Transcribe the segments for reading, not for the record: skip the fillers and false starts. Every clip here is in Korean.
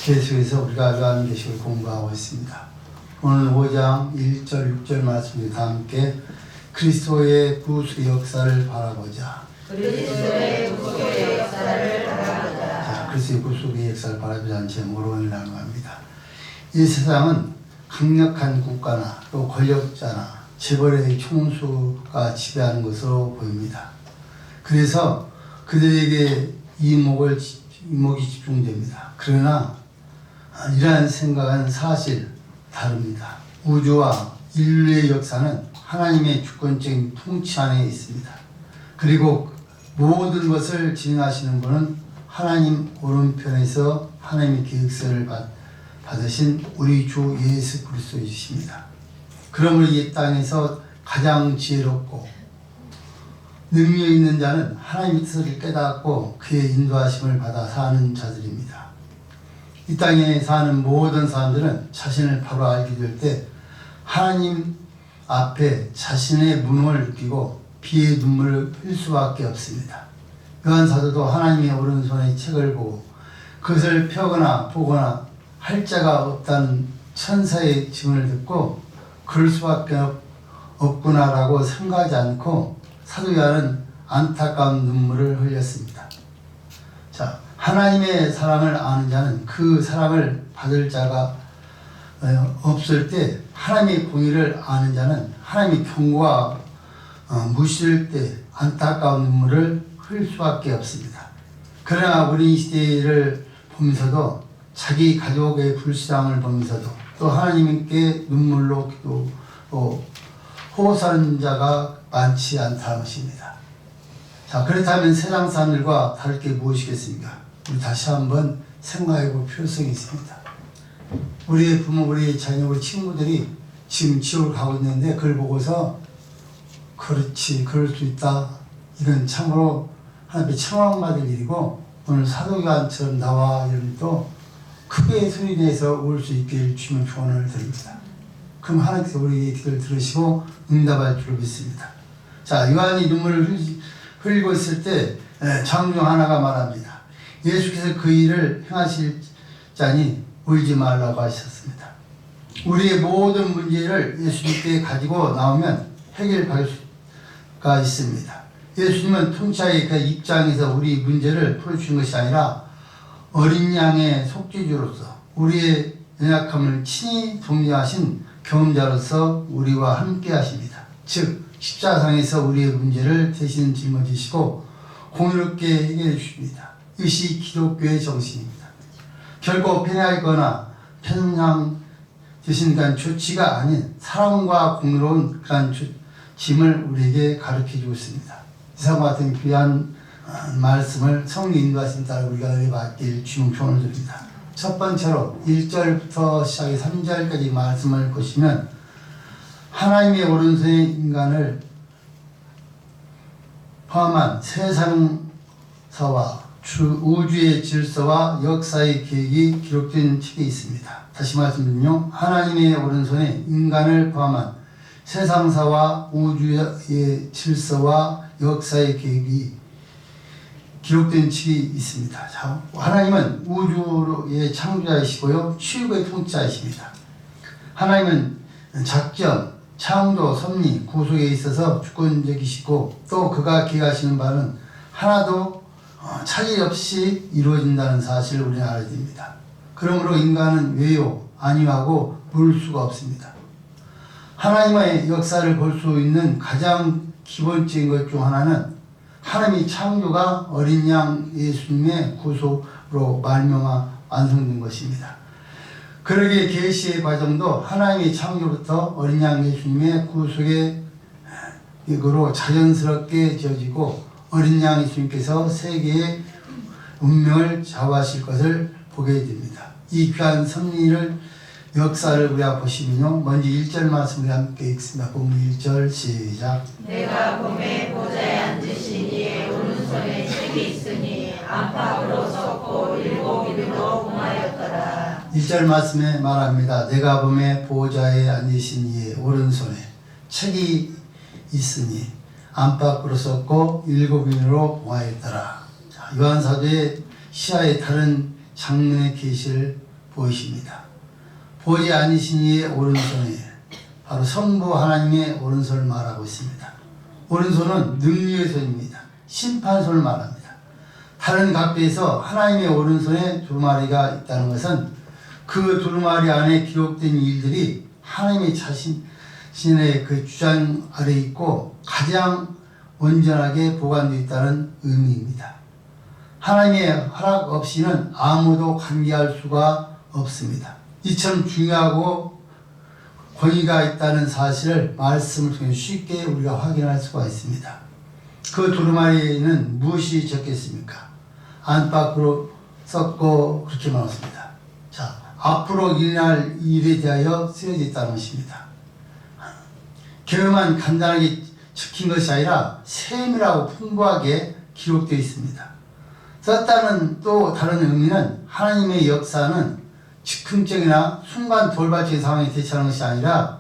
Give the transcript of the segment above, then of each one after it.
계속해서 우리가 요한계시록을 공부하고 있습니다. 오늘 5장 1절 6절 말씀을 다 함께 그리스도의 구속의 역사를 바라보자. 그리스도의 구속의 역사를 바라보자. 자, 그리스도의 구속의 역사를 바라보자는 제목으로 오늘 나누합니다. 이 세상은 강력한 국가나 또 권력자나 재벌의 총수가 지배하는 것으로 보입니다. 그래서 그들에게 이목이 집중됩니다. 그러나 이러한 생각은 사실 다릅니다. 우주와 인류의 역사는 하나님의 주권적인 통치 안에 있습니다. 그리고 모든 것을 진행하시는 분은 하나님 오른편에서 하나님의 계획서를 받으신 우리 주 예수 그리스도이십니다. 그러므로 이 땅에서 가장 지혜롭고 능력 있는 자는 하나님의 뜻을 깨닫고 그의 인도하심을 받아 사는 자들입니다. 이 땅에 사는 모든 사람들은 자신을 바로 알게 될 때 하나님 앞에 자신의 무능을 느끼고 비의 눈물을 흘릴 수밖에 없습니다. 요한 사도도 하나님의 오른손의 책을 보고 그것을 펴거나 보거나 할 자가 없다는 천사의 증언을 듣고 그럴 수밖에 없구나라고 생각하지 않고 사도 요한은 안타까운 눈물을 흘렸습니다. 자, 하나님의 사랑을 아는 자는 그 사랑을 받을 자가 없을 때 하나님의 공의를 아는 자는 하나님의 경고가 무시될 때 안타까운 눈물을 흘릴 수밖에 없습니다. 그러나 우리 시대를 보면서도 자기 가족의 불쌍을 보면서도 또 하나님께 눈물로 또 호소하는 자가 많지 않다는 것입니다. 자, 그렇다면 세상 사람들과 다를 게 무엇이겠습니까? 우리 다시 한번 생각해 볼 필요성이 있습니다. 우리의 부모, 우리의 자녀, 우리 친구들이 지금 지옥을 가고 있는데 그걸 보고서 그렇지, 그럴 수 있다. 이건 참으로 하나님의 청함받을 일이고 오늘 사도 요한처럼 나와 여러분도 크게 소리내서 올 수 있게 주면 조언을 드립니다. 그럼 하나님께서 우리의 기도를 들으시고 응답할 줄 믿습니다. 자, 요한이 눈물을 흘리고 있을 때 장중 하나가 말합니다. 예수께서 그 일을 행하실 자니 울지 말라고 하셨습니다. 우리의 모든 문제를 예수님께 가지고 나오면 해결할 수가 있습니다. 예수님은 통치자의 그 입장에서 우리 문제를 풀어주는 것이 아니라 어린 양의 속죄주로서 우리의 연약함을 친히 동료하신 경험자로서 우리와 함께 하십니다. 즉 십자가상에서 우리의 문제를 대신 짊어지시고 공의롭게 해결해 주십니다. 이것이 기독교의 정신입니다. 결코 편애하거나 편향 되신 그런 조치가 아닌 사랑과 공의로운 그런 짐을 우리에게 가르쳐주고 있습니다. 이상과 같은 귀한 말씀을 성령 인도하심 따라 우리가 받길 주님 조언을 드립니다. 첫 번째로 1절부터 시작해 3절까지 말씀을 보시면 하나님의 오른손에 인간을 포함한 세상사와 우주의 질서와 역사의 계획이 기록된 책이 있습니다. 다시 말씀드리면 하나님의 오른손에 인간을 포함한 세상사와 우주의 질서와 역사의 계획이 기록된 책이 있습니다. 자, 하나님은 우주의 창조자이시고요, 치유의 통치자이십니다. 하나님은 작전, 창조, 섭리, 구속에 있어서 주권적이시고 또 그가 기획하시는 바는 하나도 차질 없이 이루어진다는 사실을 우리는 알아야 됩니다. 그러므로 인간은 왜요, 아니하고 물 수가 없습니다. 하나님의 역사를 볼 수 있는 가장 기본적인 것 중 하나는 하나님의 창조가 어린 양 예수님의 구속으로 말미암아 완성된 것입니다. 그러기에 계시의 과정도 하나님의 창조부터 어린 양 예수님의 구속의 이거로 자연스럽게 지어지고 어린 양 예수님께서 세계의 운명을 좌우하실 것을 보게 됩니다. 이 귀한 섭리를 역사를 우리가 보시면요, 먼저 1절 말씀을 함께 읽습니다. 본문 1절 시작. 내가 봄에 보좌에 앉으신 이의 오른손에 책이 있으니 안팎으로 섰고 일곱 입으로 봉하였더라. 1절 말씀에 말합니다. 내가 봄에 보좌에 앉으신 이의 오른손에 책이 있으니 안팎으로 섰고 일곱 인으로 봉하였더라. 요한 사도의 시야의 다른 장면의 계시를 보이십니다. 보지 않으신 이의 오른손에 바로 성부 하나님의 오른손을 말하고 있습니다. 오른손은 능력의 손입니다. 심판손을 말합니다. 다른 각도에서 하나님의 오른손에 두루마리가 있다는 것은 그 두루마리 안에 기록된 일들이 하나님의 자신의 그 주장 아래 있고 가장 온전하게 보관되어 있다는 의미입니다. 하나님의 허락 없이는 아무도 관계할 수가 없습니다. 이처럼 중요하고 권위가 있다는 사실을 말씀을 통해 쉽게 우리가 확인할 수가 있습니다. 그 두루마리에는 무엇이 적겠습니까? 안팎으로 썼고 그렇게 말했습니다. 자, 앞으로 일어날 일에 대하여 쓰여져 있다는 것입니다. 개요만 간단하게 적힌 것이 아니라 세밀하고 풍부하게 기록되어 있습니다. 썼다는 또 다른 의미는 하나님의 역사는 즉흥적이나 순간 돌발적인 상황에 대처하는 것이 아니라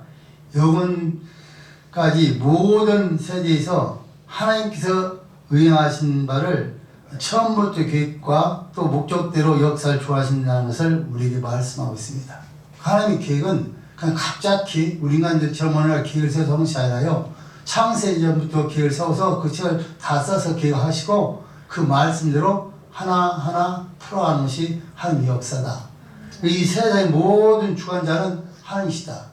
영원까지 모든 세대에서 하나님께서 의행하신 바를 처음부터 계획과 또 목적대로 역사를 주하신다는 것을 우리에게 말씀하고 있습니다. 하나님의 계획은 그냥 갑자기 우리 인간들처럼 어느 날 계획을 세워서 하는 것이 아니라요. 창세 전부터 계획을 세워서 그 책을 다 써서 계획하시고 그 말씀대로 하나하나 풀어가는 것이 하나님의 역사다. 이 세상의 모든 주관자는 하나님이시다.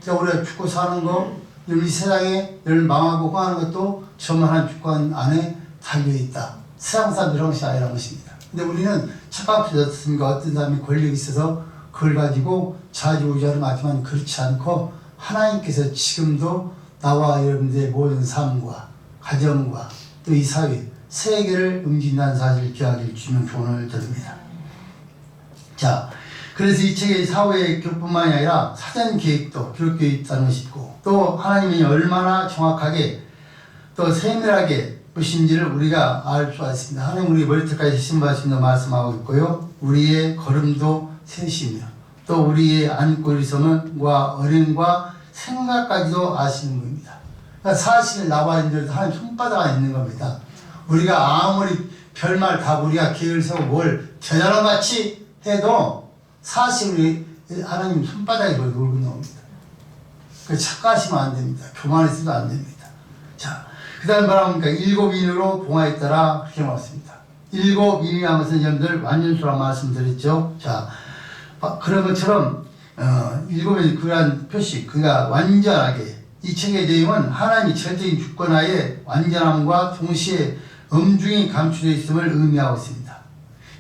우리가 죽고 사는 거, 이 세상에 망하고 망하는 것도 전부 하나님 주권 안에 달려있다. 세상 사람들 그런 것이 아니라는 것입니다. 근데 우리는 착각하셨습니까? 어떤 사람이 권력이 있어서 그걸 가지고 좌지우지하는 것 같지만 그렇지 않고 하나님께서 지금도 나와 여러분들의 모든 삶과 가정과 또 이 사회, 세계를 움직인다는 사실을 기억하길 주면 조언을 드립니다. 자, 그래서 이 책의 사후의 기록뿐만이 아니라 사전 계획도 기록되어 있다는 것이 있고 또 하나님이 얼마나 정확하게 또 세밀하게 보신지를 우리가 알 수가 있습니다. 하나님 우리 머리끝까지 신바하신다 말씀하고 있고요. 우리의 걸음도 세시며 또 우리의 앉고 일성과 어린과 생각까지도 아시는 분입니다. 그러니까 사실 나와 있는 하나님 손바닥 안에 있는 겁니다. 우리가 아무리 별말 다 우리가 계획을 세우고 뭘 대단한 같이 해도 사실 우리 하나님 손바닥에 놀고 있는 겁니다. 착각하시면 안 됩니다. 교만해서도 안 됩니다. 자, 그 다음 뭐랍니까? 7인으로 봉하였더라. 그렇게 말했습니다. 7인이라는 것은 여러분들 완전수라고 말씀드렸죠. 자, 그런 것처럼 7인 그러한 표시, 그가 완전하게 이 책의 내용은 하나님이 절대적인 주권하에 완전함과 동시에 엄중히 감추되어 있음을 의미하고 있습니다.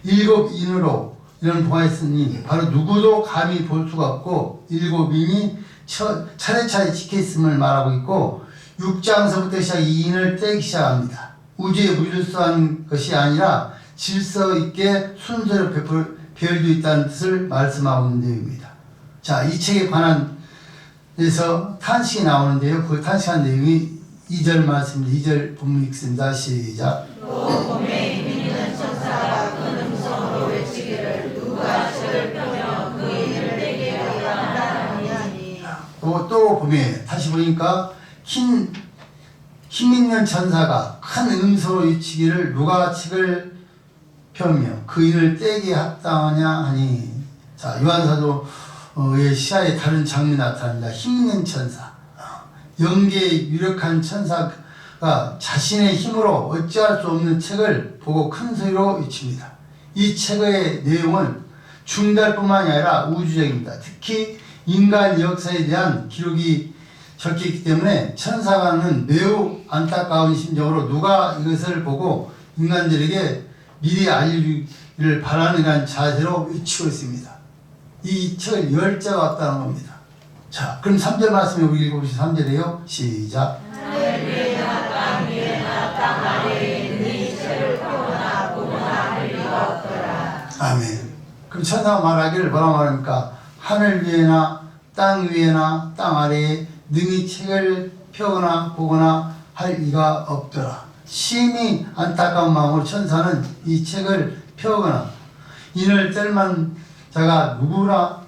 7인으로 이런 봉하였으니 바로 누구도 감히 볼 수가 없고 7인이 차례차례 지켜있음을 말하고 있고 6장서부터 시작 2인을 떼기 시작합니다. 우주에 무질서한 것이 아니라 질서 있게 순서로 배열되어 있다는 뜻을 말씀하고 있는 내용입니다. 자, 이 책에 관한 에서 탄식이 나오는데요. 그 탄식한 내용이 2절 말씀입니다. 2절 본문 읽습니다. 시작. 또 봄에 이민이는 천사가 큰 음성으로 외치기를 누가 책을 펴며 그 인을 내게 하였나니. 또 봄에 다시 보니까 힘 있는 천사가 큰 음성으로 외치기를 누가 책을 펴며 그 인을 떼게 합당하냐 하니. 자, 요한사도의 시야에 다른 장면이 나타납니다. 힘 있는 천사, 영계의 유력한 천사가 자신의 힘으로 어찌할 수 없는 책을 보고 큰 소리로 외칩니다. 이 책의 내용은 중달뿐만이 아니라 우주적입니다. 특히 인간 역사에 대한 기록이 적혀있기 때문에 천사가는 매우 안타까운 심정으로 누가 이것을 보고 인간들에게 미리 알리기를 바라는 자세로 외치고 있습니다. 이 책을 열 자가 없다는 겁니다. 자, 그럼 3절 말씀에 우리 읽어보시죠. 3절이에요. 시작. 하늘 위에나 땅 위에나 땅 아래에 네 책을 펴거나 보거나 할 리가 없더라. 아멘. 그럼 천사가 말하기를 뭐라고 말합니까? 하늘 위에나 땅 위에나 땅 아래에 능히 책을 펴거나 보거나 할 리가 없더라. 심히 안타까운 마음으로 천사는 이 책을 펴거나 인을 뗄만 자가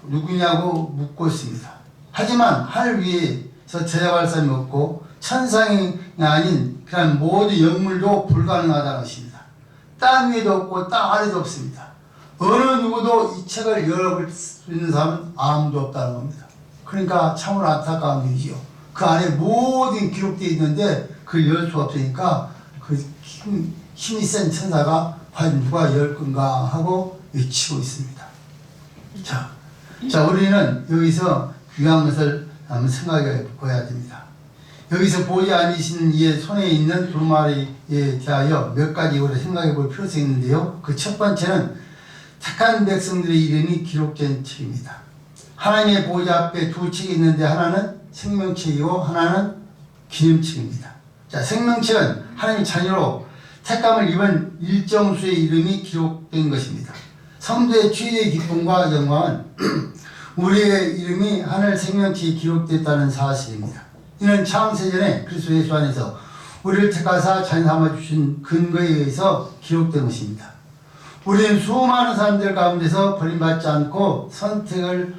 누구냐고 묻고 있습니다. 하지만 하늘 위에서 제작할 사람이 없고 천상이 아닌 그냥 모든 영물도 불가능하다는 것입니다. 땅 위에도 없고 땅 아래도 없습니다. 어느 누구도 이 책을 열어볼 수 있는 사람은 아무도 없다는 겁니다. 그러니까 참으로 안타까운 일이지요. 그 안에 모든 기록되어 있는데 그걸 열 수가 없으니까 그 힘이 센 천사가 과연 누가 열 건가 하고 외치고 있습니다. 자, 우리는 여기서 귀한 것을 한번 생각해 보아야 됩니다. 여기서 보지 않으시는 이의 손에 있는 두루마리에 대하여 몇 가지 우리 생각해 볼 필요성이 있는데요. 그 첫 번째는 택한 백성들의 이름이 기록된 책입니다. 하나님의 보좌 앞에 두 책이 있는데 하나는 생명책이고 하나는 기념책입니다. 자, 생명책은 하나님의 자녀로 택감을 입은 일정 수의 이름이 기록된 것입니다. 성도의 최대의 기쁨과 영광은 우리의 이름이 하늘 생명책에 기록됐다는 사실입니다. 이는 창세전에 그리스도 예수 안에서 우리를 택하사 자녀 삼아 주신 근거에 의해서 기록된 것입니다. 우리는 수많은 사람들 가운데서 버림받지 않고 선택을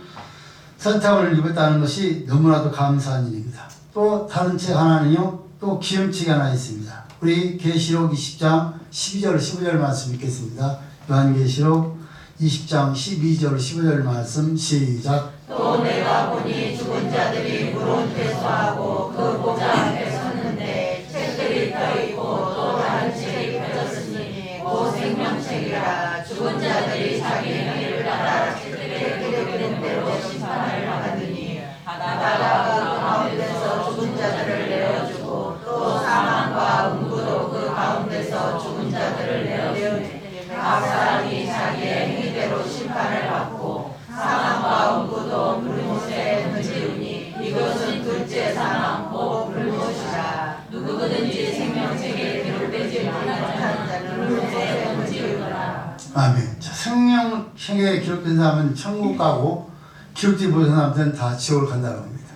입었다는 것이 너무나도 감사한 일입니다. 또 다른 책 하나는요, 또 기념책이 하나 있습니다. 우리 계시록 20장 12절 15절 말씀 읽겠습니다. 요한계시록 20장 12절 15절 말씀 시작. 또 내가 보니 죽은 자들이 물은 퇴소하고 그 보좌 앞에 섰는데 책들이 펴있고 또 다른 책이 펴졌으니 곧 생명책이라. 죽은 자들이 자기 행위를 따라 책들에 기록된 대로 심판을 받으니 바다가 그 가운데서 죽은 자들을 내어주고 또 사망과 음부도 그 가운데서 죽은 자들을 내어주니 각 사람이 자기의 행위대로 심판을 받고 사망과 음부도 불못에 던지우니 이것은 둘째 사망 곧 불못이라. 누구든지 생명책에 기록되지 못한 자는 불못에 던지우라. 아멘. 자, 생명책에 기록된 사람은 천국 가고 기록되지 못한 사람들은 다 지옥을 간다고 합니다.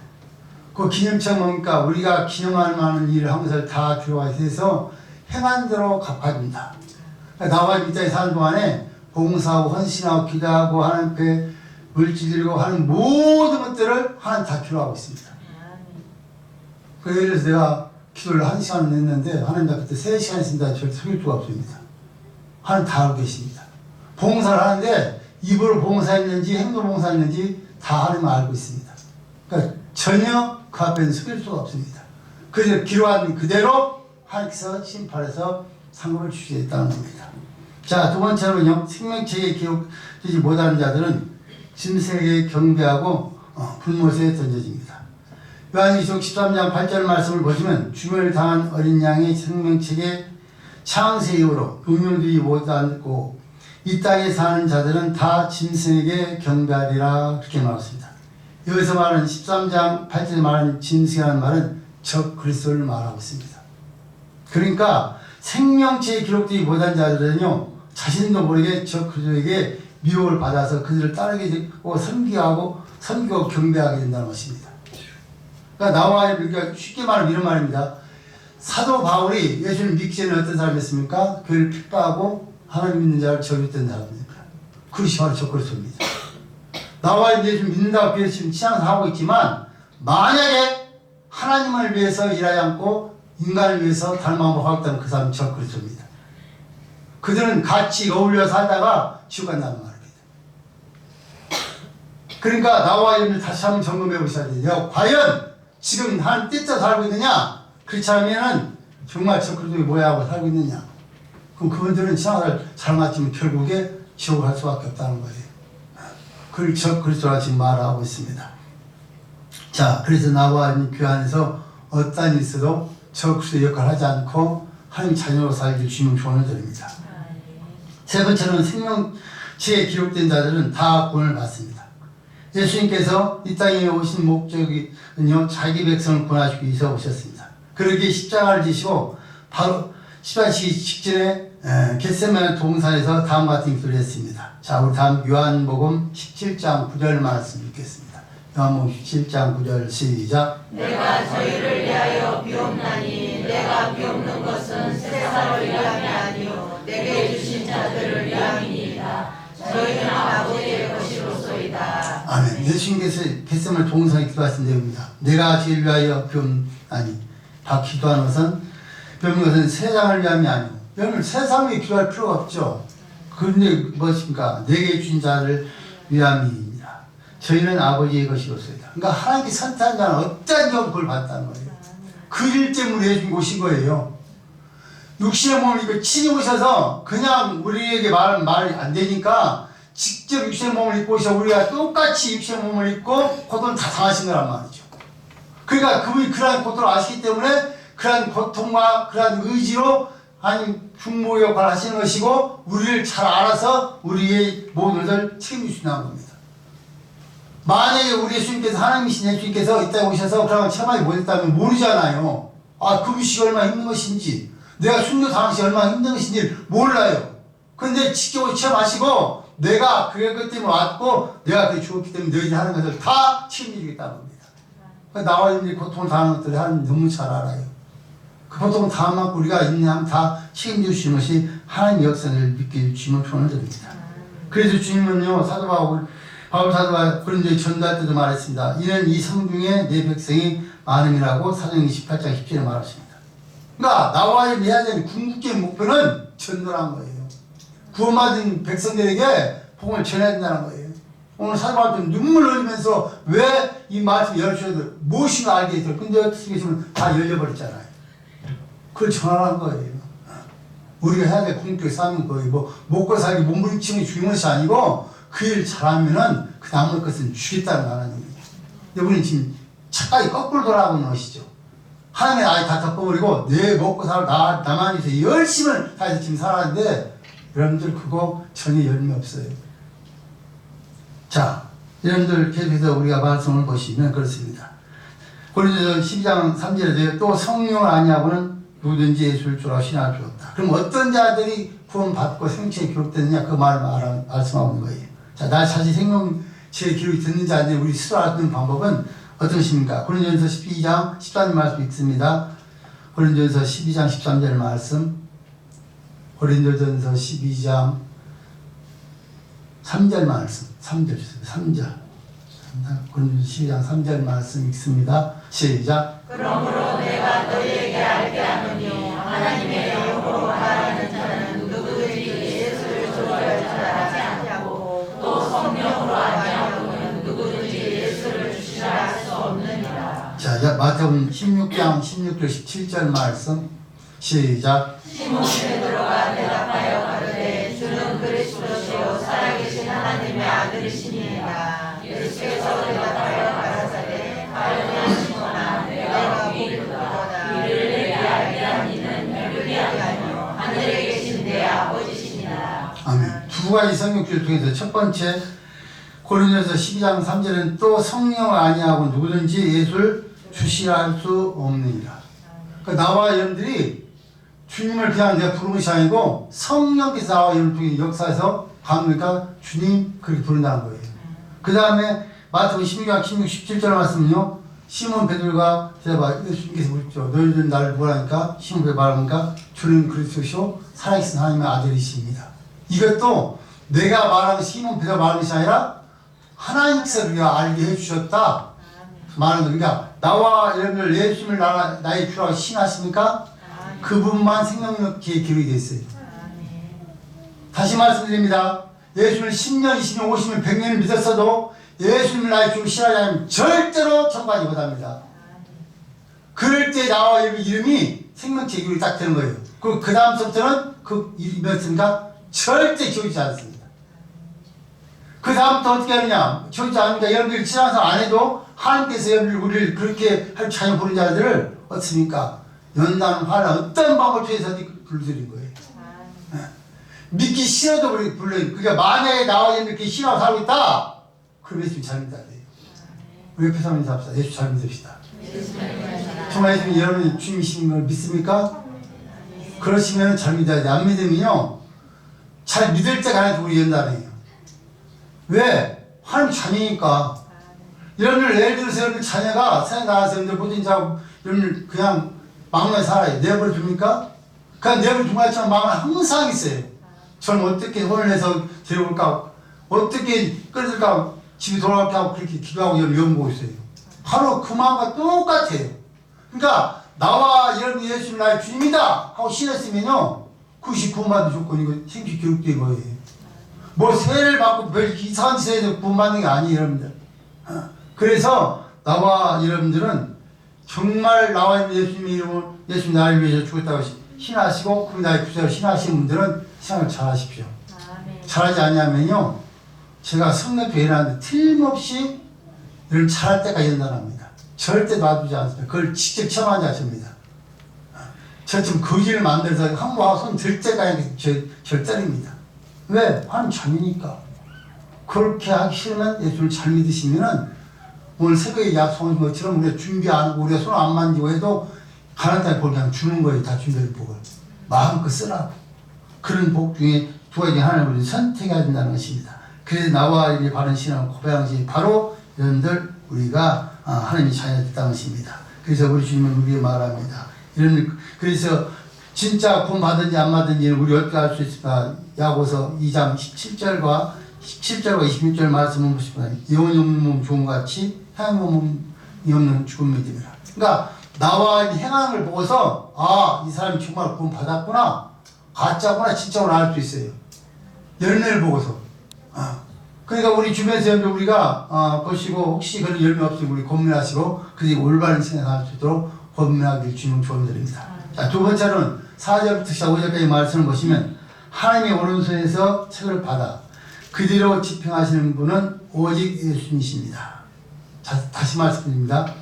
그 기념책 뭡니까? 우리가 기념할 만한 일을 한 것을 다 기록해서 행한 대로 갚아준다. 나와 이 땅에 사는 동안에 봉사하고 헌신하고 기도하고 하나님 앞에 물질드리고 하는 모든 것들을 하나님 다 기록하고 있습니다. 그 예를 들어서 내가 기도를 1시간 했는데 하나님 앞에 3시간 했습니다. 절대 속일 수가 없습니다. 하나님 다 알고 계십니다. 봉사를 하는데 입으로 봉사했는지 행동 봉사했는지 다 하나님 알고 있습니다. 그러니까 전혀 그 앞에는 속일 수가 없습니다. 그래서 기록한 그대로 하나님께서 심판해서 상급을 주시겠다는 겁니다. 자, 두 번째로는요, 생명책에 기록되지 못하는 자들은 짐승에게 경배하고 불못에 던져집니다. 요한계시록 13장 8절 말씀을 보시면 주멸 당한 어린 양의 생명책에 창세 이후로 음용되지 못하고 이 땅에 사는 자들은 다 짐승에게 경배하리라 그렇게 말했습니다. 여기서 말하는 13장 8절에 말하는 짐승이라는 말은 적 그리스도를 말하고 있습니다. 그러니까 생명체에 기록되지 못한 자들은요, 자신도 모르게 적 그리스도에게 미혹을 받아서 그들을 따르게 되고 섬기고 경배하게 된다는 것입니다. 그러니까 나와 그러니까 쉽게 말하면 이런 말입니다. 사도 바울이 예수를 믿기 전에 어떤 사람이었습니까? 그를 핍박하고 하나님 믿는 자를 저주했던 사람입니다. 그것이 바로 적 그리스도입니다. 나와 예수를 믿는다고 지금 신앙생활 하고 있지만 만약에 하나님을 위해서 일하지 않고 인간을 위해서 닮아먹고 하겠다면 그 사람은 적 그리스도입니다. 그들은 같이 어울려 살다가 지옥 간다는 말입니다. 그러니까 나와 여러분들 다시 한번 점검해 보셔야 돼요. 과연 지금 하나님 뜻대로 살고 있느냐? 그렇지 않으면 정말 적 그리스도의 모양하고 살고 있느냐? 그럼 그분들은 신앙을 잘 맞추면 결국에 지옥을 갈 수밖에 없다는 거예요. 그걸 적 그리스도라 지금 말하고 있습니다. 자, 그래서 나와 교회 안에서 어떤 일이 있어도 적 그리스도의 역할을 하지 않고 하나님 자녀로 살기를 주님 조언을 드립니다. 세 번째로는 생명체에 기록된 자들은 다 구원을 받습니다. 예수님께서 이 땅에 오신 목적은요, 자기 백성을 구원하시기 위해서 오셨습니다. 그러기에 십자가를 지시고 바로 십자가 지기 직전에 겟세마네 동산에서 다음과 같은 기도를 했습니다. 자, 우리 다음 요한복음 17장 9절 말씀 읽겠습니다. 요한복음 17장 9절 시작. 내가 저희를 위하여 비옵나니 내가 비옵는 것은 세상을 위함이 아니요 내게 주신 자들을 위함이니이다. 저희는 아버지의 것이로소이다. 아멘. 예수님께서 겟세마네 동산에 기도하신 내용입니다. 내가 저희를 위하여 비옵나니 다 기도하는 것은 비옵는 것은 세상을 위함이 아니고 여러분 세상을 기도할 필요가 없죠. 그런데 무엇입니까? 내게 준 자를 위함이니라. 저희는 아버지의 것이었습니다. 그러니까 하나님께 선택한 자는 어떠한 그걸 받았다는 거예요. 그 일 때문에 예수님 오신 거예요. 육신의 몸을 입고 친히 오셔서 그냥 우리에게 말이 안 되니까 직접 육신의 몸을 입고 오셔서 우리가 똑같이 육신의 몸을 입고 고통을 다 당하신 거란 말이죠. 그러니까 그분이 그러한 고통을 아시기 때문에 그러한 고통과 그러한 의지로 하나님 중보 역할을 하시는 것이고 우리를 잘 알아서 우리의 모든 것을 책임지신다는 겁니다. 만약에 우리 예수님께서 하나님이신 예수님께서 이 땅에 오셔서 그런 체험하지 못했다면 모르잖아요. 아, 그 음식이 얼마나 힘든 것인지 내가 순교 당시 얼마나 힘든 것인지 몰라요. 근데 직접 체험하시고 내가 그 때문에 왔고 내가 그게 죽었기 때문에 너희들이 하는 것을 다 책임지겠다는 겁니다. 나와 있는 고통을 당하는 것들을 하나님 너무 잘 알아요. 그 고통을 당하면 우리가 인내하면 다 책임져 주시는 것이 하나님의 역사를 믿게 주시면 표현을 드립니다. 그래서 주님은요, 바울 사도가 고린도에 전도할 때도 말했습니다. 이는 이 성중에 내 백성이 많음이라고 사도행 28장 10절에 말하십니다. 그러니까 나와 해야 되는 궁극적인 목표는 전도라는 거예요. 구원받은 백성들에게 복음을 전해야 된다는 거예요. 오늘 사도할 때 눈물 흘리면서 왜 이 말씀을 열어주셔도 무엇인가 알게 했어요. 근데 어떻게 보시면 다 열려버렸잖아요. 그걸 전하라는 거예요. 우리가 해야 될 궁극적인 싸움은 거예요. 뭐 먹고 살기 몸부림치는 중요한 것이 아니고 그 일 잘하면은 그 남을 것은 주겠다는 거 하나님이에요. 여러분이 지금 착각이 거꾸로 돌아가고 있는 것이죠. 하나님의 아이 다 덮어버리고 내 먹고 살아 나만 위해서 열심을 다해서 지금 살아가는데 여러분들 그거 전혀 열매 없어요. 자, 여러분들 계속해서 우리가 말씀을 보시면 그렇습니다. 고린도서 12장 3절에 또 성령을 아니하고는 누구든지 예수를 주라 신앙을 주었다. 그럼 어떤 자들이 구원받고 생명체에 기록됐느냐 그 말을 말씀하고 있는 거예요. 자, 나 자신 생명체에 기록이 됐는지 안 됐는지 우리 스스로 알는 방법은 어떠십니까? 고린도전서 12장 13절 말씀 읽습니다. 고린도전서 12장 13절 말씀. 고린도전서 12장 3절 말씀. 3절 주세요. 3절. 고린도전서 12장 3절 말씀 읽습니다. 시작. 그러므로 내가 너희에게 알게 하노니 하나님의 영으로 말하는 자는 누구든지 예수를 조절하지 않고 또 성령으로 아니하고는 누구든지 예수를 주시라 할 수 없느니라. 자, 마태복음 16장 16절 17절 말씀 시작. 시몬 베드로가 대답하여 가로되 주는 그리스도시요 살아계신 하나님의 아들이시니이다. 예수께서 대답하여 가라사대 가련한 시몬아 내가 보기보다 이를 내게 알게 한 이는 별이 아니요 하늘에 계신 내 아버지시니라. 아멘. 두 가지 성경구절 중에서 첫 번째 고린도전서 12장 3절은 또 성령을 아니하고 누구든지 예수를 주시라 할 수 없느니라. 그러니까 나와 여러분들이 주님을 그냥 내가 부르는 것이 아니고 성령께서 나와 여러분들이 역사에서 가니까 주님 그렇게 부른다는 거예요. 그 다음에 마태복음 16장 16, 17절 말씀은요. 시몬 베드로가 대답하여 예수님께서 묻죠. 너희들은 나를 뭐라니까? 시몬 베드로가 말하니까 주는 그리스도시요 살아계신 하나님의 아들이십니다. 이것도 내가 말하는 시몬 베드로가 말하는 것이 아니라 하나님께서 우리가 알게 해주셨다 말하는 거예요. 그러니까 나와 여러분들 예수님을 나의 주라고 신하십니까? 그분만 생명력기에 기록이 되어 있어요. 다시 말씀드립니다. 예수님을 10년, 20년, 50년, 100년을 믿었어도 예수님을 나의 주로 신하지 않으면 절대로 천국하지 못합니다. 그럴 때 나와 여러분 이름이 생명체 기록이 딱 되는 거예요. 그 다음부터는 그 이름이 몇인가? 절대 기록이지 않습니다. 그 다음부터 어떻게 하느냐? 기록이지 않으니까 여러분들이 신앙생활 안 해도 하나님께서 여러분들 우리를 그렇게 할 자녀 부른 자들을 어떻습니까? 연단, 화나 어떤 방법을 통해서 불러드린 거예요. 믿기 싫어도 불러요. 그러니까 만약에 나와 이렇게 신하고 살고 있다. 그럼 예수님 잘 믿어야 돼요. 우리 옆에 사람 인사합시다. 예수 잘 믿읍시다. 정말 예수님 여러분이 주님이신 걸 믿습니까? 그러시면 잘 믿어야 돼요. 안 믿으면요. 잘 믿을 때가 아니라 우리 연단이에요. 왜? 하나님 자녀니까. 여러분들 예를 들어서 여러분 자녀가 세상 나가서 여러분들 모든 자 여러분들 그냥 마음에 살아요. 내버려 둡니까? 그냥 내버려 두고 있지만 마음은 항상 있어요. 저는 어떻게 혼을 내서 데려올까? 어떻게 끌을까? 집에 돌아갈까 하고 그렇게 기도하고 연구하고 있어요. 바로 그 마음과 똑같아요. 그러니까 나와 여러분 예수님 나의 주님이다 하고 신했으면요. 그것이 구원받은 조건이고 생기 교육된 거예요. 뭐 세례를 받고 별 이상한 짓에 구원받는 게 아니에요, 여러분들. 그래서 나와 여러분들은 정말 나와 있는 예수님의 이름으로 예수님 나를 위해서 죽었다고 신하시고 그 나의 구세를 신하시는 분들은 신앙을 잘하십시오. 아멘. 잘하지 않냐면요, 제가 성례 회의하는데 틀림없이 이런 잘할 때까지 연단합니다. 절대 놔두지 않습니다. 그걸 직접 체험한 자십니다. 저처럼 거지를 만들어서 한번 손 들 때까지 절대입니다. 왜? 하나님 자녀니까. 그렇게 하기 싫으면 예수를 잘 믿으시면은 오늘 새벽에 약속한 것처럼 우리가 준비 안 하고 우리가 손 안 만지고 해도 가난 땅에 볼 그냥 주는 거예요. 다 준비된 복을. 마음껏 쓰라고. 그런 복 중에 두 가지 하나를 우리 선택해야 된다는 것입니다. 그래서 나와 이제 바른 신앙을 고백하는 것이 바로 여러분들 우리가 하나님의 자녀가 됐다는 것입니다. 그래서 우리 주님은 우리에게 말합니다. 그래서 진짜 구원 받은지 안 받은지는 우리 어떻게 알 수 있을까? 야고서 2장 17절과 26절 말씀을 보시면 영혼이 없는 몸 좋은 것 같이 행함이 없는 죽은 믿음이라. 그러니까 나와 있는 행함을 보고서 이 사람이 정말 구원 받았구나, 가짜구나, 진짜구나 알 수 있어요. 열매를 보고서. 그러니까 우리 주변에서 우리가 보시고 혹시 그런 열매 없으면 우리 고민하시고 그들이 올바른 생각할 수 있도록 고민하기를 주는 조언드립니다. 자, 두 번째로는 4절부터 5절까지 말씀을 보시면 하나님의 오른손에서 책을 받아 그대로 집행하시는 분은 오직 예수님이십니다. 자, 다시 말씀드립니다.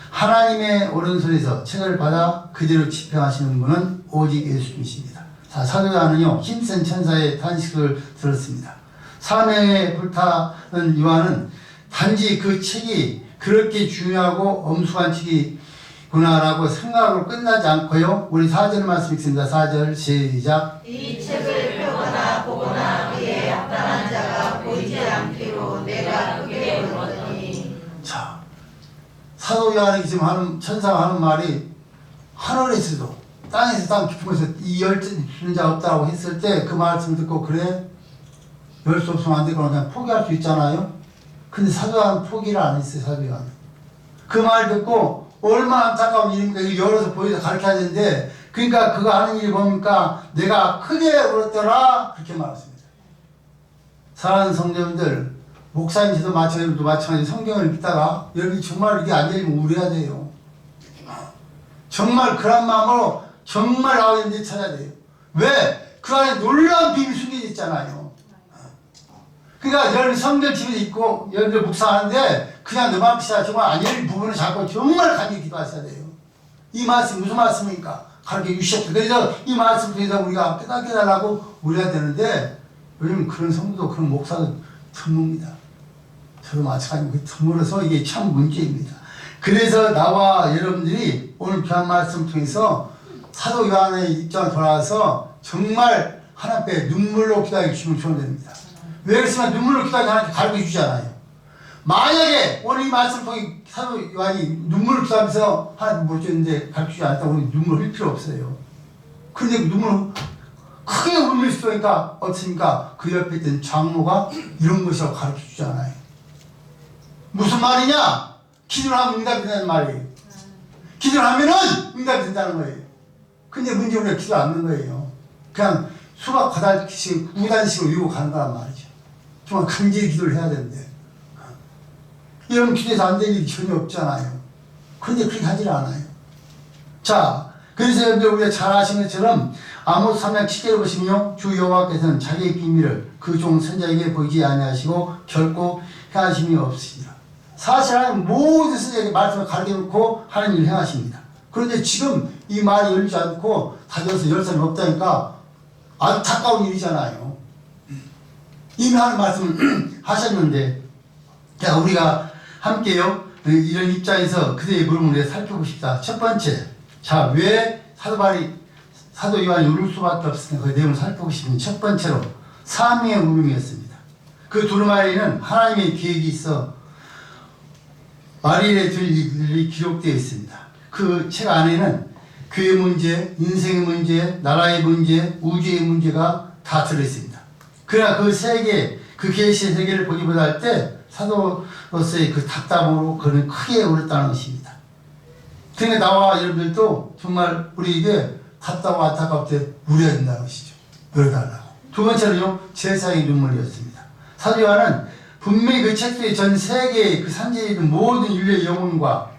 하나님의 오른손에서 책을 받아 그대로 집행하시는 분은 오직 예수님이십니다. 자, 사도 요한은요, 힘센 천사의 탄식을 들었습니다. 사명에 불타는 요한은 단지 그 책이 그렇게 중요하고 엄숙한 책이구나라고 생각으로 끝나지 않고요. 우리 4절 말씀 읽습니다. 4절 시작. 이 책을 펴거나 보거나 그에 합당한 자가 보이지 않기로 내가 그게 울었더니. 자, 사도 요한이 지금 하는 천사가 하는 말이 하늘에서도 땅에서 땅 깊은 곳에서 이 열전 자 없다고 했을 때 그 말씀 듣고 그래? 열 수 없으면 안 되거나 그냥 포기할 수 있잖아요. 근데 사도 요한은 포기를 안 했어요. 사도 요한은. 그 말 듣고 얼마나 안타까운 일입니까? 이거 열어서 보여서 가르쳐야 되는데, 그러니까 그거 하는 일이 뭡니까? 내가 크게 울었더라 그렇게 말했습니다. 사랑하는 성도님들, 목사님들도 마찬가지 성경을 읽다가 여기 정말 이게 안 되면 울어야 돼요. 정말 그런 마음으로 정말 나와 있는 데 찾아야 돼요. 왜? 그 안에 놀라운 비밀이 숨겨져 있잖아요. 그러니까 여러분 성경 집에 있고 여러분들 묵상하는데 그냥 너 맘치다 정말 아닌 부분을 잡고 정말 간절히 기도하셔야 돼요. 이 말씀 무슨 말씀입니까? 가르쳐 주셨죠. 그래서 이 말씀 통해서 우리가 깨닫게 달라고 우려야 되는데 요즘 그런 성도도 그런 목사도 드뭅니다. 저도 마찬가지로 드물어서 이게 참 문제입니다. 그래서 나와 여러분들이 오늘 귀한 말씀 통해서 사도 요한의 입장을 돌아와서 정말 하나님께 눈물로 기도하기 주시면 좋은 됩니다. 왜 그렇지만 눈물로 기도하기 하나님께 가르쳐 주잖아요. 만약에 오늘 이 말씀을 통해 사도 요한이 눈물로 기도하면서 하나님 물어줬는데 가르쳐 주지 않았다고 우리 눈물 흘릴 필요 없어요. 그런데 눈물 크게 울릴 수 있으니까 어떻습니까? 그 옆에 있던 장로가 이런 것이라고 가르쳐 주잖아요. 무슨 말이냐? 기도를 하면 응답이 된다는 말이에요. 기도를 하면은 응답이 된다는 거예요. 근데 문제 우리가 기도 안 하는 거예요. 그냥 수박 과달식, 우단식으로 이고 가는 거란 말이죠. 정말 간절히 기도를 해야 되는데. 이런 기도에서 안 되는 일이 전혀 없잖아요. 그런데 그렇게 하질 않아요. 자, 그래서 여러분들 우리가 잘 아시는 것처럼 아모스 3장 7절을 보시면요. 주 여호와께서는 자기의 비밀을 그 종 선자에게 보이지 아니하시고 결코 행하심이 없으시니라. 사실 하나님 모든 선자에게 말씀을 가르쳐놓고 하는 일을 행하십니다. 그런데 지금 이 말이 열리지 않고 다져서 열 사람이 없다니까 안타까운 일이잖아요. 이미 하는 말씀을 하셨는데, 자, 우리가 함께요, 이런 입장에서 그대의 물음을 우리가 살펴보십시다. 첫 번째, 자, 왜 사도 요한이 울을 수밖에 없으니까 그 내용을 살펴보시면 첫 번째로 사명의 울음이었습니다. 그 두루마리는 하나님의 계획이 있어 마리엘에 들 일이 기록되어 있습니다. 그 책 안에는 교회 문제, 인생의 문제, 나라의 문제, 우주의 문제가 다 들어있습니다. 그러나 그 세계, 그 계시의 세계를 보기보다 할 때 사도로서의 그 답답으로 그는 크게 울었다는 것입니다. 그러니까 나와 여러분들도 정말 우리에게 답답하고 안타까울 때 울어야 된다는 것이죠. 울어달라고. 두 번째는요, 제사의 눈물이었습니다. 사도 요한은 분명히 그 책 속에 전 세계의 그 산지에 있는 모든 인류의 영혼과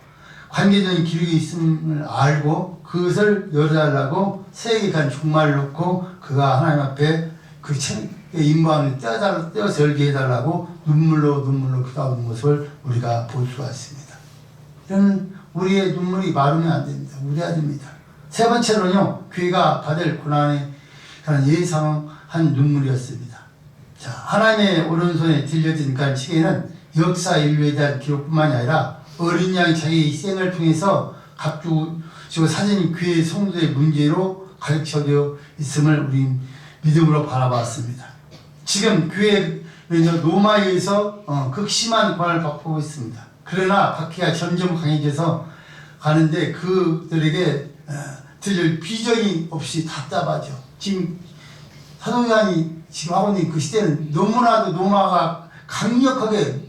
관계적인 기록이 있음을 알고 그것을 열어달라고 세계에 간 종말을 놓고 그가 하나님 앞에 그 책의 임무함을 떼어서 열게 해달라고 눈물로 기도하는 모습을 우리가 볼 수가 있습니다. 이런 우리의 눈물이 마르면 안 됩니다. 우려야 됩니다. 세 번째로는요, 교회가 받을 고난에 관한 예상한 눈물이었습니다. 자, 하나님의 오른손에 들려진 그 책에는 역사 인류에 대한 기록뿐만이 아니라 어린 양이 자기 생을 통해서 값주고 사진 교회 성도의 문제로 가르쳐져 있음을 우리 믿음으로 바라봤습니다. 지금 교회는 로마에 의해서 극심한 고난을 받고 있습니다. 그러나 박해가 점점 강해져서 가는데 그들에게 들릴 비전이 없이 답답하죠. 지금 사도 요한이 지금 하고 있는 그 시대는 너무나도 로마가 강력하게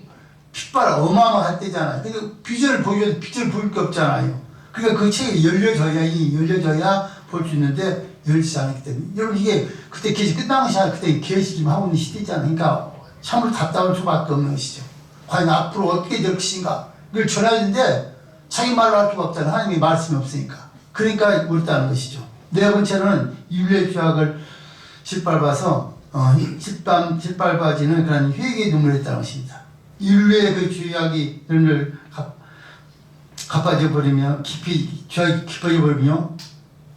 핏발 어마어마할 때잖아요. 근데 비전을 보여줘도 비전을 보일 게 없잖아요. 그러니까 그 책이 열려져야 볼 수 있는데 열리지 않았기 때문에. 여러분, 이게 그때 계시 끝난 것이 아니라 그때 계시 지금 하고 있는 시대잖아요. 그러니까 참으로 답답할 수밖에 없는 것이죠. 과연 앞으로 어떻게 될 것인가 이걸 전해야 되는데 자기 말로 할 수가 없잖아요. 하나님의 말씀이 없으니까. 그러니까 어렵다는 것이죠. 네 번째로는 인류의 죄악을 짓밟아서 짓밟아지는 그런 회개의 눈물이 있다는 것입니다. 인류의 그 죄악이 늘 갚아져 버리며 죄악이 깊어져 버리며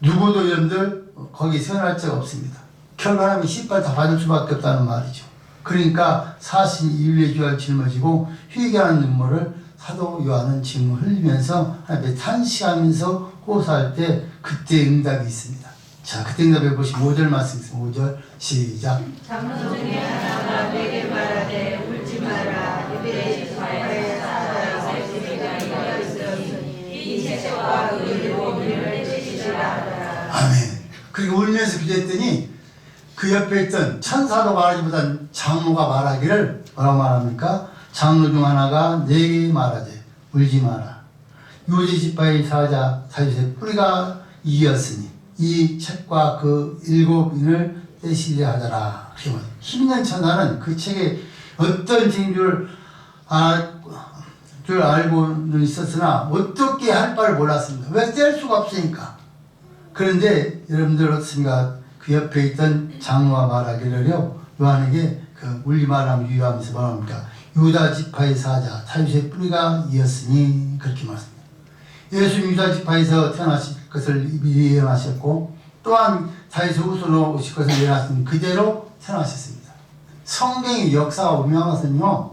누구도 여러분들 거기 선할 자가 없습니다. 결국 하나님이 십발 다 받을 수밖에 없다는 말이죠. 그러니까 사실 인류의 죄악을 짊어지고 회개하는 눈물을 사도 요한은 지금 흘리면서 하나님께 탄식하면서 호소할 때 그때 응답이 있습니다. 자, 그때 응답해 보시면 5절 말씀 있습니다. 5절 시작. 장로 중에 하나가 내게 말하되 울지 마라. 유대의 지파의 사자의 살집이가 이겨 있으니 이 책과 그 일곱 일을 지시라 하더라. 아멘. 그리고 울면서 기도했더니 그 옆에 있던 천사도 말하기보단 장로가 말하기를 뭐라고 말합니까? 장로 중 하나가 내게 말하되 울지 마라. 유대 지파의 사자 다윗의 뿌리가 이겼으니 이 책과 그 일곱 인을 떼시려 하더라. 그러면 힘있는 천사는 그 책에 어떤 책인 줄 알고는 있었으나 어떻게 할 바를 몰랐습니다. 왜 뗄 수가 없으니까. 그런데 여러분들 어떻습니까? 그 옆에 있던 장로가 말하기를요, 요한에게 그 울지 말라면 유의하면서 말합니까? 유다 지파의 사자 다윗의 뿌리가 이었으니 그렇게 말씀합니다. 예수님 유다 지파에서 태어나실 것을 미리 예언하셨고 또한 다윗의 후손으로 오실 것을 예언하신 그대로 태어나셨습니다. 성경의 역사가 분명한 것은요,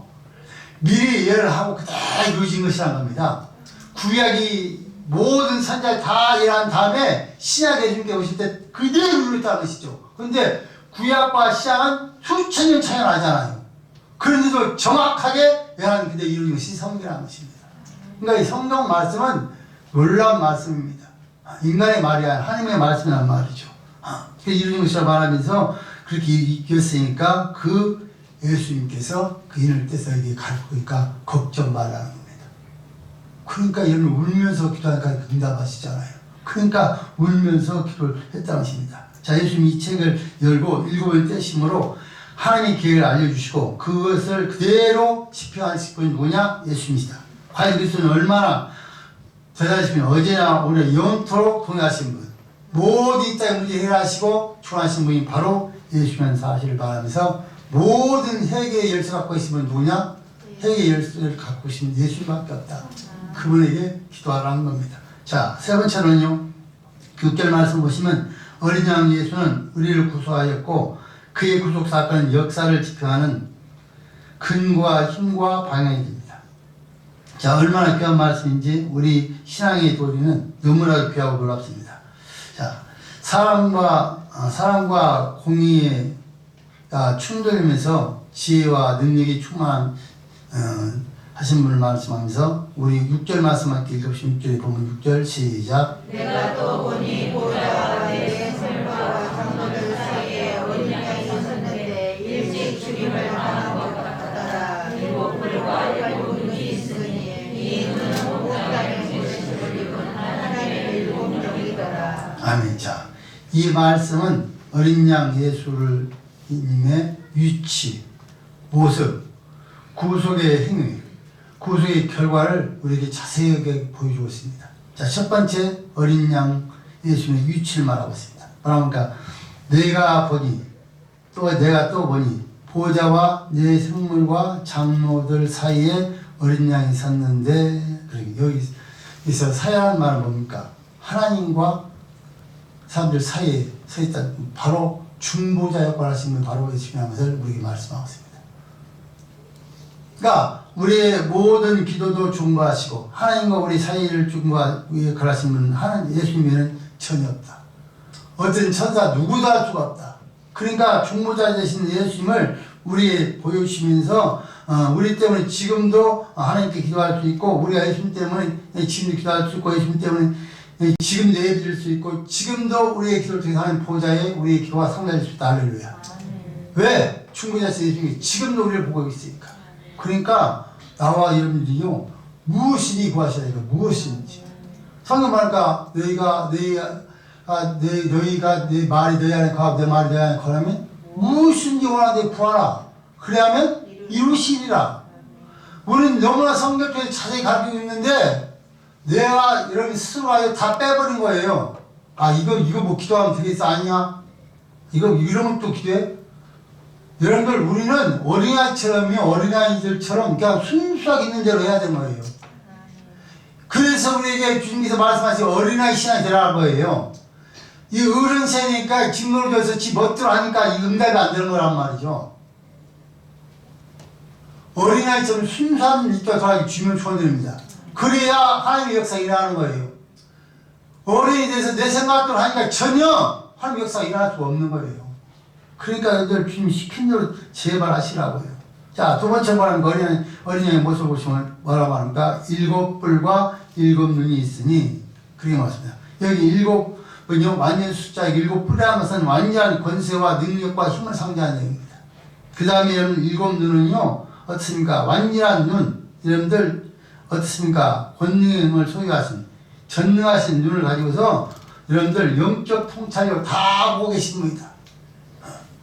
미리 예언을 하고 그대로 이루어진 것이라는 겁니다. 구약이 모든 선지자 다 예언한 다음에 신약에 예수님께 오실 때 그대로 이루어졌다는 것이죠. 그런데 구약과 신약은 수천 년 차이가 나잖아요. 그런데도 정확하게 예언한 그대로 이루어진 것이 성경이라는 것입니다. 그러니까 이 성경 말씀은 놀라운 말씀입니다. 인간의 말이 아니라 하나님의 말씀이란 말이죠. 이루어진 것이라 말하면서 그렇게 이겼으니까 그 예수님께서 그 인을 떼서 이게 가르치니까 걱정 말라는 겁니다. 그러니까 여러분 울면서 기도하니까 응답하시잖아요. 그러니까 울면서 기도를 했다는 것입니다. 자, 예수님이 이 책을 열고 일곱을 떼심으로 하나님의 계획을 알려주시고 그것을 그대로 집행하실 분이 누구냐? 예수님이시다. 과연 그리스도는 얼마나 대단하시면 어제나 오늘 영토록 동행하신 분, 모든 이 땅의 문제 해결하시고 충하신 분이 바로 예수님이라는 사실을 말하면서 모든 회개의 열쇠를 갖고 계신 분은 누구냐? 회개의 열쇠를 갖고 계신 예수님밖에 없다. 그분에게 기도하라는 겁니다. 자, 세 번째로는요, 6절 말씀 보시면 어린 양 예수는 우리를 구속하였고 그의 구속 사건은 역사를 집행하는 근거와 힘과 방향이 됩니다. 자, 얼마나 귀한 말씀인지 우리 신앙의 도리는 너무나도 귀하고 놀랍습니다. 자, 사랑과 공의에 충돌하면서 지혜와 능력이 충만한 하신 분을 말씀하면서 우리 6절 말씀 함께 읽읍시면 6절에 보면 6절 시작. 내가 또 보니 보라 내 생물과 장로들 사이에 어린 양이 섰는데 일찍 죽임을 당한 것 같더라. 일곱 뿔과 일곱 눈이 있으니 이 눈은 목장의 모습을 입은 하나님의 일곱 영이더라. 아멘. 자, 이 말씀은 어린 양 예수를 하나님의 위치, 모습, 구속의 행위, 구속의 결과를 우리에게 자세하게 보여주고 있습니다. 자, 첫 번째 어린 양 예수님의 위치를 말하고 있습니다. 그러니까 내가 보니 또 내가 또 보니 보좌와 내 생물과 장로들 사이에 어린 양이 섰는데, 여기서 사야라는 말은 뭡니까? 하나님과 사람들 사이에 서 있다. 바로 중보자 역할을 하시는 분 바로 예수님이라는 것을 우리에게 말씀하고 있습니다. 그러니까 우리의 모든 기도도 중보하시고 하나님과 우리 사이를 중보하시는 역할을 하시는 분은 하나님 예수님에는 전혀 없다. 어떤 천사 누구도 할 수가 없다. 그러니까 중보자 되신 예수님을 우리에 보여주시면서 우리 때문에 지금도 하나님께 기도할 수 있고, 우리가 예수님 때문에 지금도 기도할 수 있고, 예수님 때문에 지금도 예배드릴 수 있고, 지금도 우리의 기도를 통해서 하나님 보좌에 우리의 기도가 상달될 수 있다. 할렐루야. 왜? 중보자신 예수님이 지금도 우리를 보고 있으니까. 그러니까 나와 여러분들이요, 무엇이니 구하셔야 되니까 무엇인지. 성경 말할까? 너희가 내 말이 너희 안에 거하고 내 말이 너희 안에 거하면 무엇인지 원하되 구하라. 그래야면 이루시리라. 우리는 너무나 성경 속에 자세히 가르치고 있는데 내가 여러분 스스로 다 빼버린 거예요. 아, 이거 뭐 기도하면 되겠어? 아니야. 이러면 또 기도해? 여러분들, 우리는 어린아이들처럼 그냥 순수하게 있는 대로 해야 되는 거예요. 그래서 우리에게 주님께서 말씀하신 어린아이 신앙이 되라는 거예요. 이 어른 세니까 짓누르져서 지 멋대로 하니까 이 응답이 안 되는 거란 말이죠. 어린아이처럼 순수한 믿음을 주면 축원드립니다. 그래야 하나님의 역사가 일어나는 거예요. 어른이 돼서 내 생각대로 하니까 전혀 하나님의 역사가 일어날 수가 없는 거예요. 그러니까 여러분들 주님이 시킨 대로 제발 하시라고요. 자, 두 번째 말하는 거 어린양의 모습을 보시면 뭐라고 하는가? 7뿔과 7눈이 있으니, 그렇게 말씀합니다. 여기 7은요, 완전 숫자 7뿔이라는 것은 완전한 권세와 능력과 힘을 상징하는 얘기입니다. 그 다음에 여러분 7눈은요, 어떻습니까? 완전한 눈, 여러분들 어떻습니까? 권능을 소유하신, 전능하신 눈을 가지고서 여러분들 영적 통찰력을 다 보고 계신 분이다.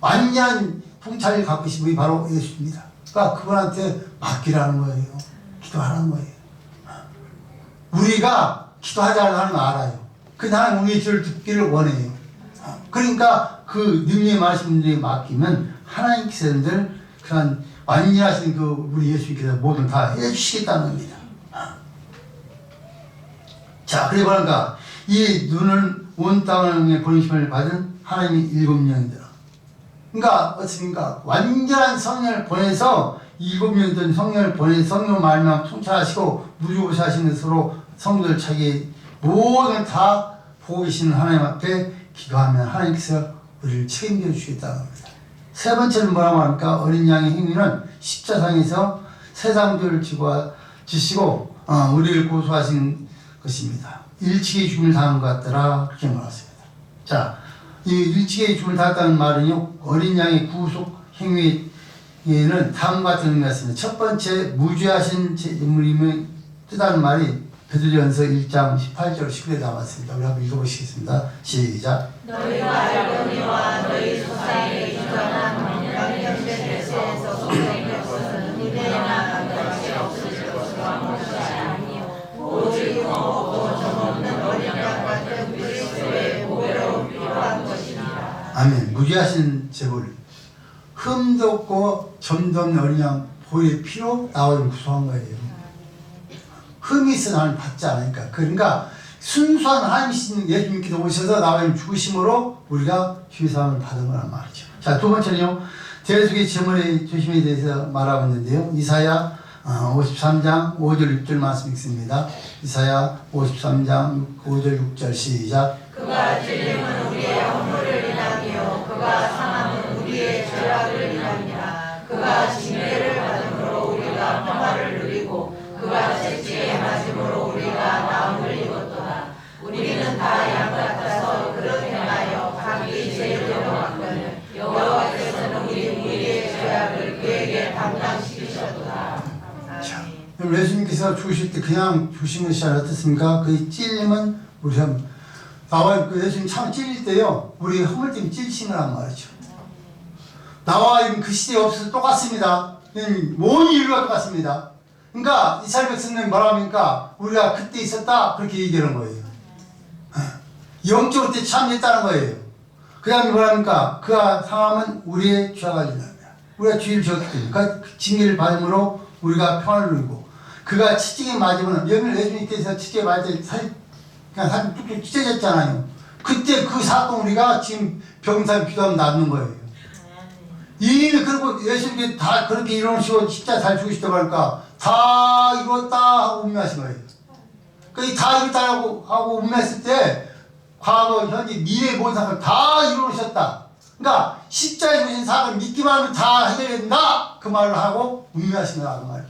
완전한 통찰력을 갖고 계신 분이 바로 예수입니다. 그러니까 그분한테 맡기라는 거예요. 기도하라는 거예요. 우리가 기도하자고 하는 거 알아요. 근데 하나님 우리의 기도를 듣기를 원해요. 그러니까 그 능력이 많으신 분들에게 맡기면 하나님께서 여러분들 그런 완전하신 우리 예수님께서 모든 다 해주시겠다는 겁니다. 자, 그래 보니까 이 눈을 온 땅에 보내심을 받은 하나님의 7명이더라. 그러니까 어떻습니까? 완전한 성령을 보내서 7명이던 성령을 보내서 성령 말만 통찰하시고 무주보시하시는 것으로 성도들 자기 모든 다 보고 계시는 하나님 앞에 기도하면 하나님께서 우리를 책임져 주시겠다는 겁니다. 세 번째는 뭐라고 합니까? 어린 양의 행위는 십자상에서 세상죄를 지시고 우리를 고소하신 것입니다. 일찍이 죽음을 당한 것 같더라, 그렇게 말했습니다. 자, 이 일찍이 죽음을 당했다는 말은요, 어린 양의 구속 행위에는 다음과 같은 의미가 있습니다. 첫 번째, 무죄하신 인물임을 뜻하는 말이 베드로전서 1장 18절 19절에 나왔습니다. 우리 한번 읽어보시겠습니다. 시작. 너희가 알거니와 너희 조상의 인간한 명령대에서 소생될 것은 은혜나 값이 없으실 것으로 한 것이 아니요 오직 없고 점없는 어린 양 같은 그리스도의 보배로 필요한 것이니라. 아멘. 무죄하신 제물, 흠도 없고 점도 없는 어린 양 보혈의 피로 나와 구속한 거예요. 흠이 있어 나는 받지 않으니까. 그러니까 순수한 하나님이신 예수님께서 오셔서 나와 죽으심으로 우리가 죄사함을 받은 거란 말이죠. 자, 두 번째는요, 대속의 제물의 조심에 대해서 말하고 있는데요. 이사야 53장 5절 6절 말씀 읽습니다. 이사야 53장 5절 6절 시작. 그가 찔림은 우리의 허물을 인하며 그가 상함은 우리의 죄악을 인하니라. 그가 징계를 받음으로 우리가 평화를 누리고 그가 채찍에 맞음으로 우리가 나음을 입었도다. 우리는 다 양 같아서 그릇 행하여 각기 죄를 넘어갔거늘 여호와께서는 우리의 죄악을 그에게 담당시키셨도다. 아멘. 예수님께서 죽으실 때 그냥 죽으신 것이 아니라 어떻습니까? 그 찔림은 우리가 나와 예수님 참 찔릴 때요, 우리 허물 때문에 찔리신 거란 말이죠. 나와 그 시대에 없어서 똑같습니다. 모든 인류가 똑같습니다. 그러니까 이스라엘 백성들은 뭐라 합니까? 우리가 그때 있었다 그렇게 얘기하는 거예요. 영적으로 때 참여했다는 거예요. 그 다음에 뭐라 합니까? 그 상함은 우리의 죄가 지납니다. 우리가 죄를 지었기 때문에 그러니까 징계를 받음으로 우리가 평안을 누리고 그가 치증에 맞으면 여러분 예수님께서 치증에 맞을 때 그냥 사진 뚝뚝 찢어졌잖아요. 그때 그 사건 우리가 지금 병상 기도하면 낫는 거예요. 이미 그리고 예수님께 다 그렇게 이루시고 진짜 잘 죽으시다고 하니까 다 이뤘다 하고 운명하신 거예요. 그 다 이뤘다 하고 운명했을 때 과거, 현재, 미래 모든 사건을 다 이루셨다. 그러니까 십자가에 주신 사건을 믿기만 하면 다 해결된다. 그 말을 하고 운명하신 거다. 그 말이죠.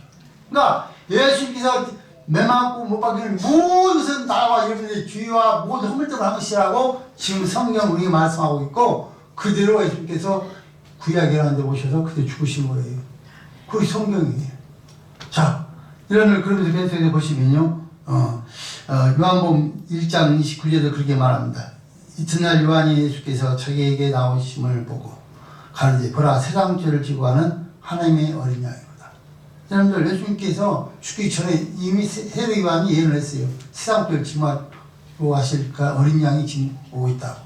그러니까 예수님께서 매맞고 못 박히는 모든 것은 나와 여러분들의 주의와 모든 허물점을 한 것이라고 지금 성경 우리에게 말씀하고 있고 그대로 예수님께서 구약이라는 데 오셔서 그때 죽으신 거예요. 그게 성경이에요. 자, 이런 걸 그러면서 계속해서 보시면요. 요한복음 1장 29절에 그렇게 말합니다. 이튿날 요한이 예수께서 자기에게 나오심을 보고 가르되 보라 세상 죄를 지고 가는 하나님의 어린 양이로다. 여러분들 예수님께서 죽기 전에 이미 세례 요한이 예언을 했어요. 세상 죄를 지고 가실 어린 양이 지금 오고 있다고.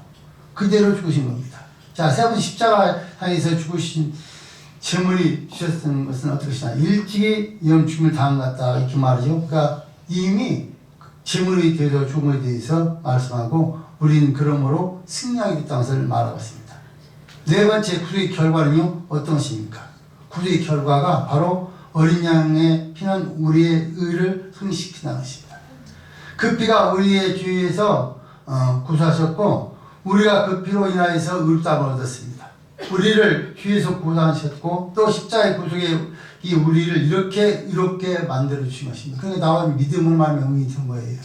그대로 죽으신 겁니다. 자, 세 번 십자가상에서 죽으신 제물이 주셨던 것은 어떻게 하시나? 일찍이 이런 죽음을 당한 것 같다 이렇게 말이죠. 그러니까 이미 제물이 되어서 죽음에 대해서 말씀하고 우리는 그러므로 승리하게 됐다는 것을 말하고 있습니다. 네 번째 구속의 결과는요 어떤 것입니까? 구속의 결과가 바로 어린 양의 피는 우리의 의를 승리시킨다는 것입니다. 그 피가 우리의 주위에서 구속하셨고 우리가 그 피로 인하여서 의롭다함을 얻었습니다. 우리를 주에서 구원하셨고 또 십자가의 구속에 이 우리를 이렇게 이롭게 만들어 주신 것입니다. 그러니까 나와 믿음을 말하면 영이 된 거예요.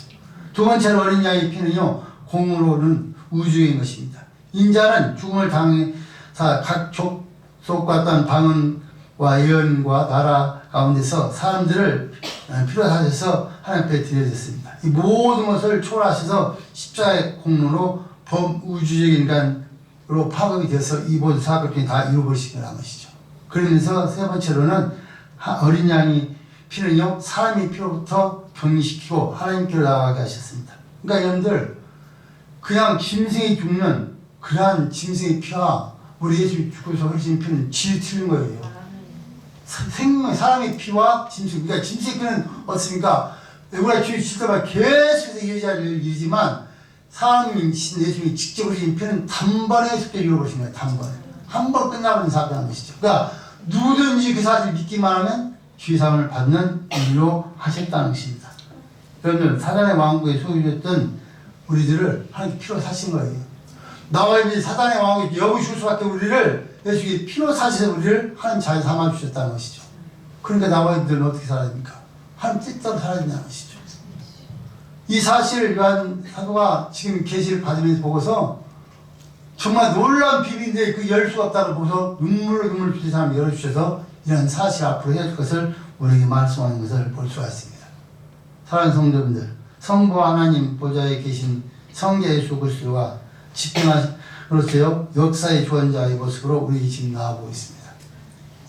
두 번째로 어린 양의 피는요 공으로는 우주인 것입니다. 인자는 죽음을 당해서 각 족속과 어떤 방언과 예언과 나라 가운데서 사람들을 피로 사셔서 하나님 앞에 드려졌습니다. 이 모든 것을 초월하셔서 십자가의 공로로 범우주적인 인간으로 파급이 돼서 이 모든 사건을 다 이루어버리시는 것이죠. 그러면서 세 번째로는 어린 양이 피는요 사람의 피로부터 격리시키고 하나님께로 나아가게 하셨습니다. 그러니까 여러분들 그냥 짐승이 죽는 그러한 짐승의 피와 우리 예수님이 죽어서 흘리신 피는 질이 틀린 거예요. 생명 사람의 피와 짐승 그러니까 짐승의 피는 어떻습니까? 우리가 주의 질서가 계속해서 이어질 일이지만 사람이신 예수님이 직접 흘리신 피는 단번에 속죄 이루어버리신 거예요. 단번에 한 번 끝나버린 사건인 것이죠. 그러니까 누구든지 그 사실을 믿기만 하면 죄사함을 받는 일로 하셨다는 것입니다. 그러면 사단의 왕국에 소유했던 우리들을 하나님 피로 사신 거예요. 나와 이제 사단의 왕국에 여부실 수밖에 우리를 예수님이 피로 사셔서 우리를 하나님 잘 삼아주셨다는 것이죠. 그러니까 나와 이들은 어떻게 살아야 됩니까? 하나님 뜻대로 살아야 된다는 것이죠. 이 사실을 요한 사도가 지금 계시를 받으면서 보고서 정말 놀라운 비밀인데 그 열 수가 없다고 보고서 눈물을 주신 사람을 열어주셔서 이런 사실 앞으로 해줄 것을 우리에게 말씀하는 것을 볼 수가 있습니다. 사랑하는 성도분들, 성부 하나님 보좌에 계신 성자 예수 그리스도가 집행으로서요 역사의 주관자의 모습으로 우리 지금 나와보고 있습니다.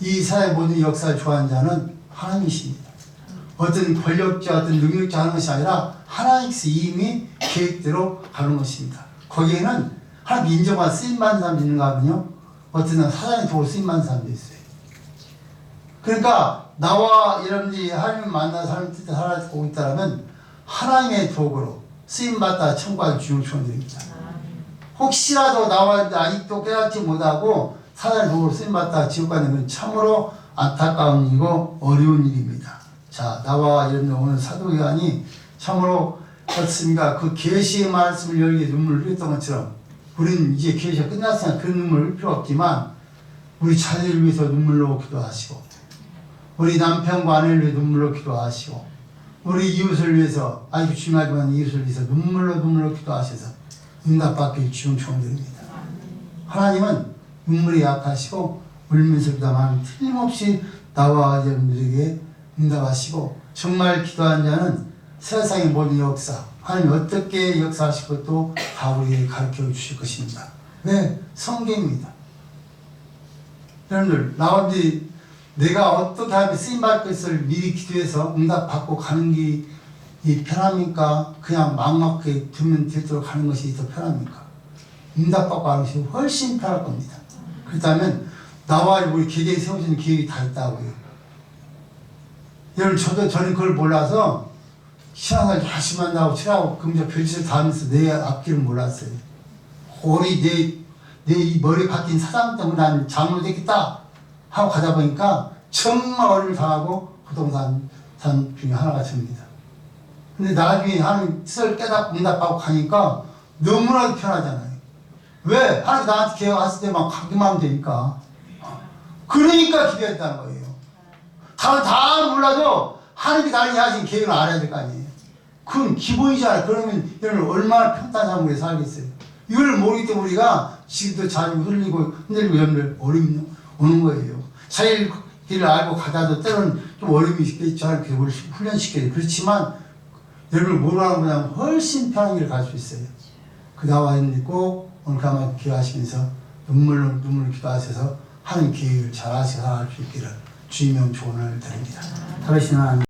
이 사회 모든 역사를 주관하는 자는 하나님이십니다. 어떤 권력자, 어떤 능력자 하는 것이 아니라 하나님께서 이미 계획대로 가는 것입니다. 거기에는 하나님 인정과 쓰임받는 사람이 있는가 하면요 어떤 사단의 도로 쓰임받는 사람도 있어요. 그러니까 나와 여러분들이 하나님을 만난 사람의 뜻에 살아가고 있다면 하나님의 도구로 쓰임받다 천국의 주용 축원드립니다. 혹시라도 나와 아직도 깨닫지 못하고 사단의 도구로 쓰임받다 지옥 가는 건 참으로 안타까운 일이고 어려운 일입니다. 자, 나와 여러분들 오늘 사도 요한이 참으로 어떻습니까? 그 계시의 말씀을 열기에 눈물을 흘렸던 것처럼 우리는 이제 계시가 끝났으니까 그 눈물을 흘릴 필요 없지만 우리 자녀를 위해서 눈물로 기도하시고 우리 남편과 아내를 위해 눈물로 기도하시고 우리 이웃을 위해서 아주 중요하지만 이웃을 위해서 눈물로 기도하셔서 응답받길 주님 축원드립니다. 하나님은 눈물이 약하시고 울면서 기도하면 틀림없이 나와 여러분들에게 응답하시고 정말 기도하는 자는 세상의 모든 역사 하나님 어떻게 역사하실 것도 다 우리에게 가르쳐 주실 것입니다. 네, 성경입니다. 여러분들 나온데 내가 어떻게 하면 쓰임받을 것을 미리 기도해서 응답받고 가는 게 이 편합니까? 그냥 막막하게 두면 되도록 하는 것이 더 편합니까? 응답받고 하는 것이 훨씬 편할 겁니다. 그렇다면 나와 우리 개개인 세워지는 계획이 다 있다고요. 여러분 저는 그걸 몰라서 신앙을 열심히 한다고 치라고 금저 별짓을 다 하면서 내 앞길을 몰랐어요. 거의 내 이 머리 박힌 사장 때문에 난 장로 되겠다 하고 가다 보니까 정말 어려움을 당하고 부동산 산 중에 하나가 됩니다. 근데 나중에 하나님 뜻을 깨닫고 응답하고 가니까 너무나도 편하잖아요. 왜? 하나님 나한테 계획했을 때만 가기만 하면 되니까. 그러니까 기도했다는 거예요. 다 몰라도 하나님이 나에게 하신 계획을 알아야 될 거 아니에요. 그건 기본이잖아요. 그러면 여러분 얼마나 평탄한 삶에 살겠어요. 이걸 모르기 때문에 우리가 지금도 자주 흔들리고 여러분들 어려움이 오는 거예요. 자기 길을 알고 가다도 때로는 좀 어려움이 있겠죠. 그걸 훈련시켜야 돼요. 그렇지만 여러분을 모르는 것보다 훨씬 편한 길을 갈 수 있어요. 그 나와 있는 꼭 오늘 가만 기도하시면서 눈물로 기도하셔서 하는 계획을 잘 하셔서 할 수 있기를 주님의 조언을 드립니다. 다윗은